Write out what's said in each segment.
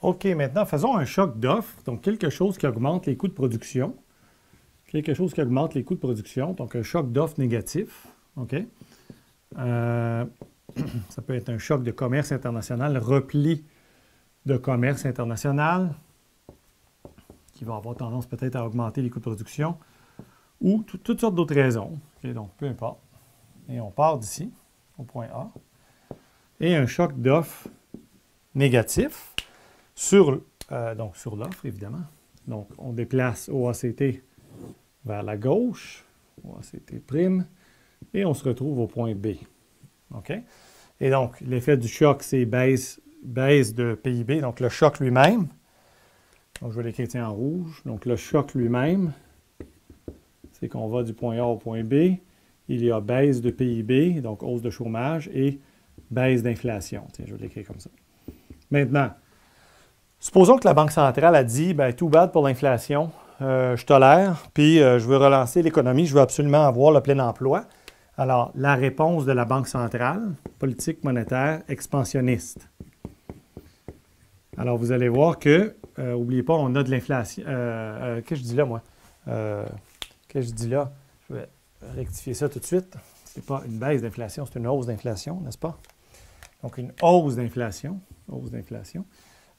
OK, maintenant, faisons un choc d'offre. Donc, quelque chose qui augmente les coûts de production. Quelque chose qui augmente les coûts de production. Donc, un choc d'offre négatif. OK? Ça peut être un choc de commerce international, repli de commerce international, qui va avoir tendance peut-être à augmenter les coûts de production, ou toutes sortes d'autres raisons. OK? Donc, peu importe. Et on part d'ici, au point A. Et un choc d'offre négatif donc sur l'offre, évidemment. Donc, on déplace OACT vers la gauche, OACT prime, et on se retrouve au point B. OK? Et donc, l'effet du choc, c'est baisse de PIB, donc le choc lui-même. Donc, je vais l'écrire en rouge. Donc, le choc lui-même, c'est qu'on va du point A au point B. Il y a baisse de PIB, donc hausse de chômage, et baisse d'inflation. Tiens, je vais l'écrire comme ça. Maintenant, supposons que la Banque centrale a dit, bien, too bad pour l'inflation, je tolère, puis je veux relancer l'économie, je veux absolument avoir le plein emploi. Alors, la réponse de la Banque centrale, politique monétaire expansionniste. Alors, vous allez voir que, n'oubliez pas, on a de l'inflation. Qu'est-ce que je dis là, moi? Qu'est-ce que je dis là? Je vais rectifier ça tout de suite. Ce n'est pas une baisse d'inflation, c'est une hausse d'inflation, n'est-ce pas? Donc, une hausse d'inflation.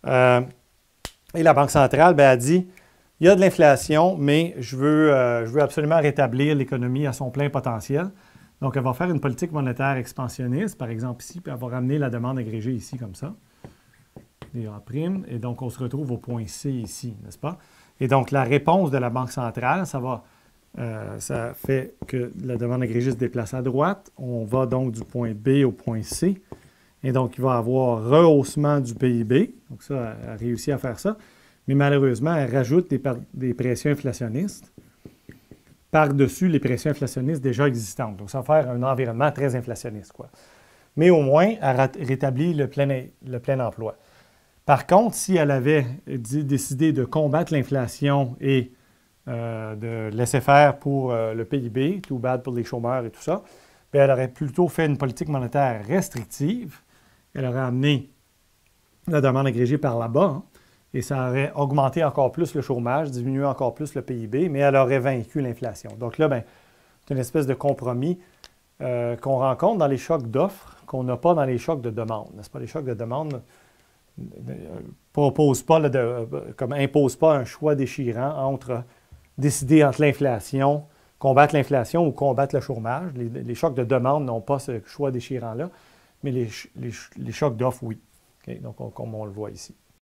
Et la Banque centrale a dit, il y a de l'inflation, mais je veux absolument rétablir l'économie à son plein potentiel. Donc, elle va faire une politique monétaire expansionniste, par exemple ici, puis elle va ramener la demande agrégée ici, comme ça. DA', et donc on se retrouve au point C ici, n'est-ce pas? Et donc, la réponse de la Banque centrale, ça fait que la demande agrégée se déplace à droite. On va donc du point B au point C. Et donc, il va y avoir rehaussement du PIB. Donc, ça, elle a réussi à faire ça. Mais malheureusement, elle rajoute des pressions inflationnistes par-dessus les pressions inflationnistes déjà existantes. Donc, ça va faire un environnement très inflationniste, quoi. Mais au moins, elle rétablit le plein emploi. Par contre, si elle avait décidé de combattre l'inflation et de laisser faire pour le PIB, too bad pour les chômeurs et tout ça, bien, elle aurait plutôt fait une politique monétaire restrictive. Elle aurait amené la demande agrégée par là-bas, hein, et ça aurait augmenté encore plus le chômage, diminué encore plus le PIB, mais elle aurait vaincu l'inflation. Donc là, bien, c'est une espèce de compromis qu'on rencontre dans les chocs d'offres, qu'on n'a pas dans les chocs de demande. N'est-ce pas? Les chocs de demande imposent pas un choix déchirant entre décider entre l'inflation, combattre l'inflation ou combattre le chômage. Les chocs de demande n'ont pas ce choix déchirant-là, mais les chocs d'offres, oui. Okay? Donc, comme on le voit ici.